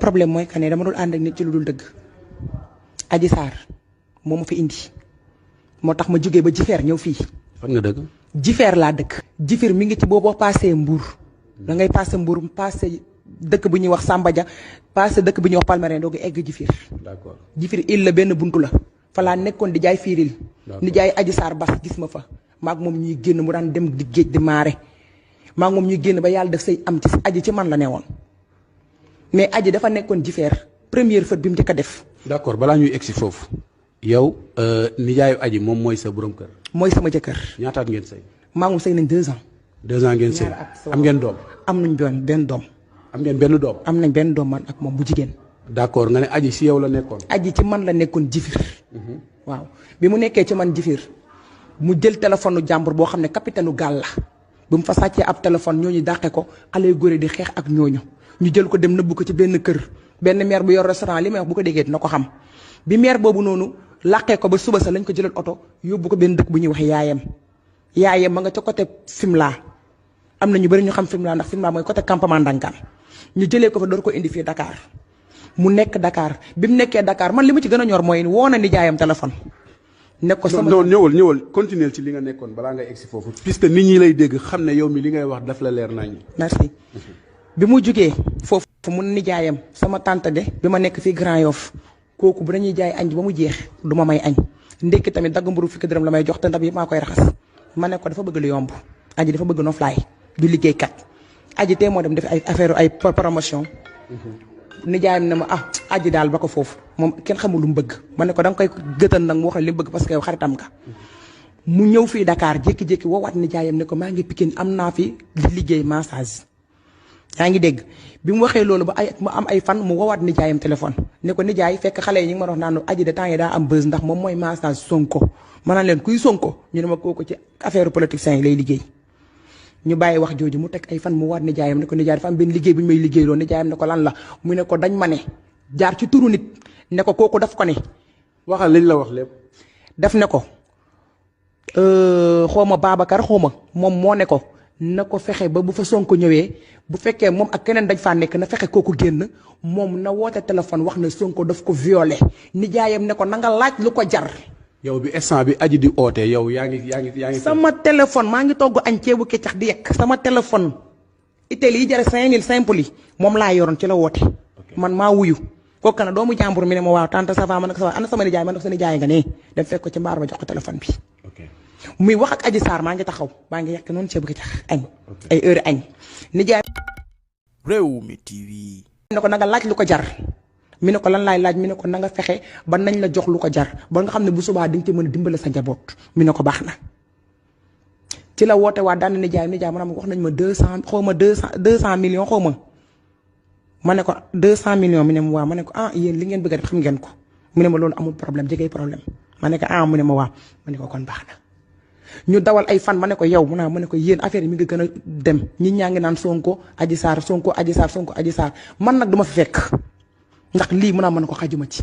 problème mooy que ne dama dul ànd ak nit ci lu dul dëgg. Adji Sarr moo ma fi indi moo tax ma jógee ba Jifeer ñëw fii. fan nga dëkk. Jifeer laa dëkk. Jifeer mi ngi ci boo paasee Mbour. da ngay paase Mbour paase dëkk bu ñuy wax Samba Dia paase dëkk bu ñuy wax Palmarin doo ko egg Jifeer. d'accord Jifeer il la benn buntu la. fa laa nekkoon di jaay fiiril. ni jaay Adji Sarr bas gis ma fa. maag moom ñuy génn mu daan dem di géej di maare. maag moom ñuy génn ba yàlla def say am ci aji ci man la ne woon mais aji dafa nekkoon Jifeer première fois bi mu njëkk a def. d'accord balaa ñuy egsi foofu. yow nijaayu aji moom mooy sa borom kër. mooy sama jëkkër. ñaataat ngeen sëy. maa ngi sëy nañ 2 ans. 2 ans ngeen sëy. am ngeen doom. am nañ benn doom. am ngeen benn doom. am nañ benn doom man ak moom bu jigéen. d'accord nga ne aji si yow la nekkoon. aji ci man la nekkoon Jifir. waaw bi mu nekkee ci man Jifir mu jël téléphone nu jàmbur boo xam ne capitaine u gaal la. bi mu fa sàccee ab téléphone ñooñu dàqe ko xale yu góor di xeex ak ñooñu ñu jël ko dem nëbbu ko ci benn kër benn maire bu yor restaurant li may wax bu ko déggee dina ko xam bi maire boobu noonu làqee ko ba suba sa lañ ko jëlal oto yóbbu ko benn dëkk bu ñuy wax yaayam ma nga ca côté Fimela am na ñu bëri ñu xam Fimela ndax Fimela mooy côté campement Ndangaan ñu jëlee ko fa door ko indi fii Dakar mu nekk Dakar bi mu nekkee Dakar man li ma ci gën a ñor mooy woo na nijaayam téléphone. nekk ko sama non ñëwal continuer ci li nga nekkoon balaa ngay egsi foofu. puisque nit ñi lay dégg xam ne yow mi li ngay wax daf la leer nañ. merci bi mu jugee foofu mu nijaayam sama tante de bi ma nekk fii Grand Yoff kooku bu dañuy jaay añ ba mu jeex du ma may añ ndekki tamit dagg mburu fukki dërëm la may jox te ndab yi maa koy raxas ma ne ko dafa bëgg lu yomb aji dafa bëgg noflaay du liggéeykat aji tey moo dem def ay affaire ay promotion nijaayam ne ma aji daal ba ko foofu moom kenn xamul lu mu bëgg ma ne ko da nga koy gëtal nag mu wax la li mu bëgg parce que yow xaritam nga mu ñëw fii Dakar jékki-jékki woowaat nijaayam ne ko maa ngi Pikine am naa fi liggéey massage yaa ngi dégg bi mu waxee loolu ba mu am ay fan mu woowaat nijaayam téléphone ne ko nijaay fekk xale yi ñu ngi ma wax naan aji de temps yi daa am buzz ndax moom mooy massage Sonko ma naan leen kuy Sonko ñu ne ma kooku ci affaire politiciens yi lay liggéey ñu bàyyi wax jooju mu teg ay fan mu waat nijaayam ne ko nijaay dafa am benn liggéey bu ñu may liggéey loolu nijaayam ne ko lan la mu ne ko dañ ma ne jaar ci turu nit ne ko kooku daf ko ne. waxal liñ la wax lépp. daf ne ko xawma Babacar xawma moom moo ne ko na ko fexe ba bu fa Sonko ñëwee bu fekkee moom ak keneen dañ faa nekk na fexe kooku génn moom na woote téléphone wax ne Sonko daf ko violé nijaayam ne ko na nga laaj lu ko jar. yow bi instant bi aji di oote yow yaa ngi. sama téléphone maa ngi togg añ ceebu keccax di yekk sama téléphone itel yi jare 5000 simple yi moom laa yoroon ci la woote. man maa wuyu kooku nag doomu jàmbur mi ne ma waaw tante ça va ma ne ko ça va ana sama nijaay ma ne ko sa nijaay nga ne dem fekk ko ci mbaar ma jox ko téléphone bi. muy wax ak Adji Sarr maa ngi taxaw maa ngi yekk noonu ceebu keccax añ. ay heure añ nijaay. Rewmi TV. ne ko na nga laaj lu ko jar. mi ne ko lan laay laaj mi ne ko na nga fexe ba nañ la jox lu ko jar ba nga xam ne bu subaa di nga ci mën a dimbale sa njaboot mi ne ko baax na ci la woote waa daan nijaay maanaam wax nañ ma 200 xaw ma 200 millions xaw ma ne ko 200 millions mi ne ma waa ma ne ko yéen li ngeen bëgg a def xam ngeen ko mu ne ma loolu amul problème jegey problème ma ne ko mu ne ma waa ma ne ko kon baax na ñu dawal ay fan ma ne ko yow mu naa ma ne ko yéen affaire yi mi ngi gën a dem nit ñaa ngi naan Sonko Adji Sarr Sonko Adji Sarr Sonko Adji Sarr man nag duma fi fekk ndax lii mun naa mën ko xajuma ci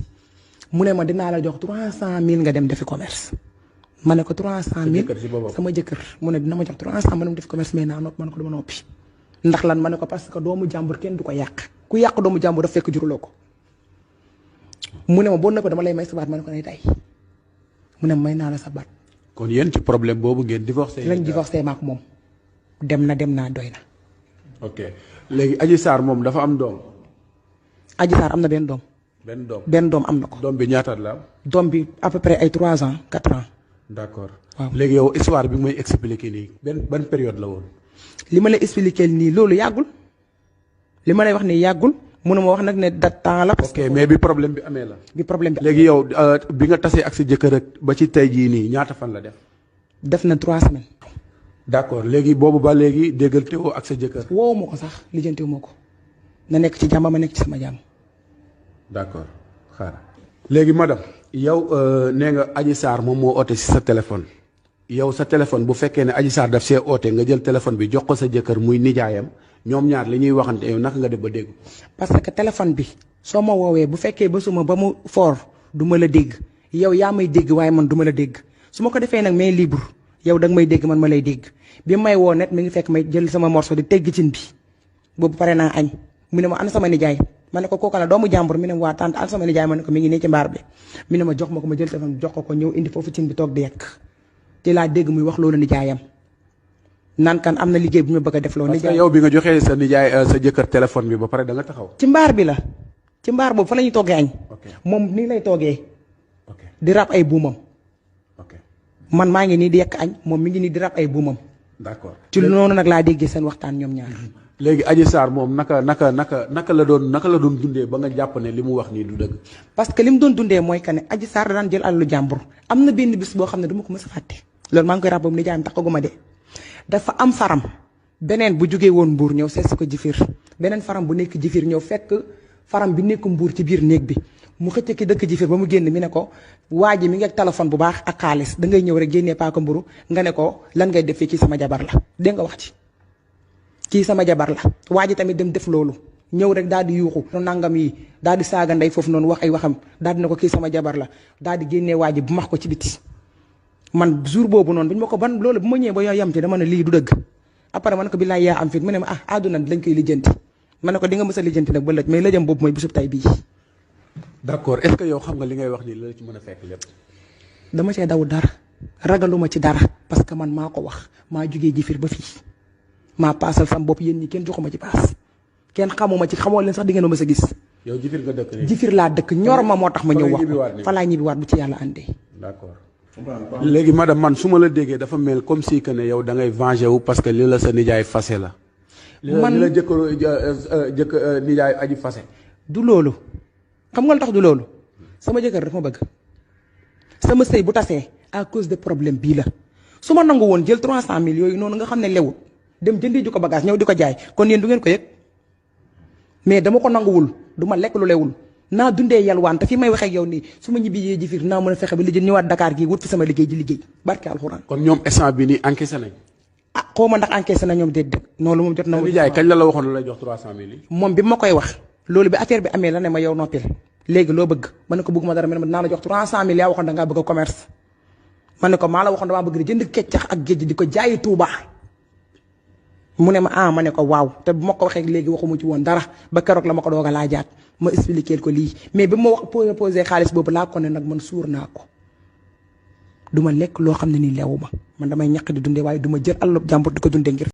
mu ne ma dinaa la jox 300000 nga dem defi commerce ma ne ko 300000 sama jëkkër mu ne dina ma jox 300 ma dem defi commerce mais naa nopp ma ne ko dama noppi ndax lan ma ne ko parce que doomu jàmbur kenn du ko yàq ku yàq doomu jàmbur daf fekk juruloo ko mu ne ma boo noppee dama lay may sa baat ma ne ko nay tay mu ne ma may naa la sa baat. kon yéen ci problème boobu ngeen divorcé. lañ divorcé maak moom dem naa doy na. ok léegi Adji Sarr moom dafa am doom. Adji Sarr am na benn doom. benn doom am na ko. doom bi ñaataat la am. doom bi à peu près ay 3 ans 4 ans. d'accord waaw léegi yow histoire bi mooy expliquer nii ban période la woon. li ma lay expliquer nii loolu yàggul li ma lay wax nii yàggul mënuma wax nag ne date temps la. ok mais bi problème bi amee la. bi problème bi léegi yow bi nga tasee ak sa jëkkër ak ba ci tey jii nii ñaata fan la def. def na 3 semaines. d'accord léegi boobu ba léegi déggal teewoo ak sa jëkkër. woowu ma ko sax lijjantiwu ma ko na nekk ci jàmm ma nekk ci sama jàmm. d'accord xaaral léegi madame yow nee nga Adji Sarr moom moo oote ci sa téléphone yow sa téléphone bu fekkee ne Adji Sarr daf see oote nga jël téléphone bi jox ko sa jëkkër muy nijaayam ñoom ñaar li ñuy waxante yow naka nga def ba dégg. parce que téléphone bi soo ma woowee bu fekkee ba suma ba mu fort du ma la dégg yow yaa may dégg waaye man du ma la dégg su ma ko defee nag mais libre yow danga may dégg man ma lay dégg bi may woo net mi ngi fekk may jël sama morceau di tegg cin bi boobu pare naa añ mu ne ma ana sama nijaay ma ne ko kooku la doomu jàmbur mi ne waa tante an sama nijaay ma ne ko mi ngi nii ci mbaar bi mi ne ma jox ma ko ma jël téléphone jox ko ñëw indi foofu cin bi toog di yekk ci laa dégg muy wax loolu nijaayam naan kan am na liggéey bu ñu bëgg a def loolu. parce que yow bi nga joxee sa nijaay sa jëkkër téléphone bi ba pare da nga taxaw. ci mbaar bi la ci mbaar boobu fa la ñuy toggee añ. moom nii lay toogee. di rab ay buumam. man maa ngi nii di yekk añ moom mi ngi nii di rab ay buumam. d'accord ci noonu nag laa déggee seen waxtaan ñoom ñaar. léegi Adji Sarr moom naka la doon dundee ba nga jàpp ne li mu wax nii du dëgg. parce que li mu doon dundee mooy que ne Adji Sarr da daan jël alalu jàmbur am na benn bis boo xam ne du ma ko mës a fàtte loolu maa ngi koy rab boobu nijaayam taxaguma de dafa am faram beneen bu jógee woon mbuur ñëw sees ko jifir beneen faram bu nekk jifir ñëw fekk faram bi nekk mbuur ci biir néeg bi mu xëcc ki dëkk jifir ba mu génn mi ne ko waa ji mi ngi ak téléphone bu baax ak xaalis da ngay ñëw rek génnee paaka mburu nga ne ko lan ngay def fii kii sama jabar la dégg nga wax ci kii sama jabar la waa ji tamit dem def loolu ñëw rek daal di yuuxu nangam yi daal di saaga ndey foofu noonu wax ay waxam daal di ne ko kii sama jabar la daal di génnee waa ji bu max ko ci biti man jour boobu noonu bu ñu ma ko ban loolu bu ma ñëwee ba yoo yam ci dama ne lii du dëgg après ma ne ko billaay yaa am fit mu ne ma àdduna lañ koy lijjanti ma ne ko di nga mës a lijjanti nag ba lëj mais lëjam boobu mooy bisub tay bii. d'accord est-ce que yow xam nga li ngay wax nii la ci mën a fekk lépp. dama cee daw dara ragaluma ci dara parce que man maa ko wax maa jugee jifir ba fii maa paasal sam bopp yéen ñi kenn joxuma ci paas kenn xamuma ci xamoo leen sax di ngeen ma mës a gis. yow jifir nga dëkk nii. jifir laa dëkk ñor ma moo tax ma ñëw wax ko fa laa ñibbiwaat bu ci yàlla àndee. d'accord léegi madame man su ma la déggee dafa mel comme si que ne yow da ngay venger wu parce que li la sa nijaay fase la. man li la jëkkër nijaay aji fase. du loolu xam nga lu tax du loolu sama jëkkër dafa ma bëgg sama sëy bu tasee à cause de problème bii la su ma nangu woon jël 300 000 yooyu noonu nga xam ne lewul dem jëndi ju ko bagage ñëw di ko jaay kon yéen du ngeen ko yëg mais dama ko nanguwul du ma lekk lu lewul naa dundee yalwaan te fi may waxee ak yow nii su ma ñibbi yee jifir naa mën a fexe ba lijjën ñëwaat Dakar gii wut fi sama liggéey di liggéey barke alxuraan. kon ñoom instant bi nii encaissé nañ. xaw ma ndax encaissé na ñoom déedéet noonu moom jot na. nijaay kañ la waxoon la lay jox 300 000 yi. moom bi ma koy wax loolu bi affaire bi amee la ne ma yow noppil léegi loo bëgg ma ne ko bëgguma dara ma ne dinaa la jox 300 000 yaa waxoon da ngaa bëgg a commerce ma ne ko maa la waxoon damaa bëgg di jënd keccax ak géej di ko jaayi Touba mu ne ma ma ne ko waaw te bu ma ko waxee léegi waxuma ci woon dara ba keroog la ma ko doog a laajaat ma expliqué ko lii mais bi ma wax posé xaalis boobu laa ko ne nag man suur naa ko du ma lekk loo xam ne nii leewu ma man damay ñaq di dundee waaye du ma jël àll jàmbur di ko dundee ngir.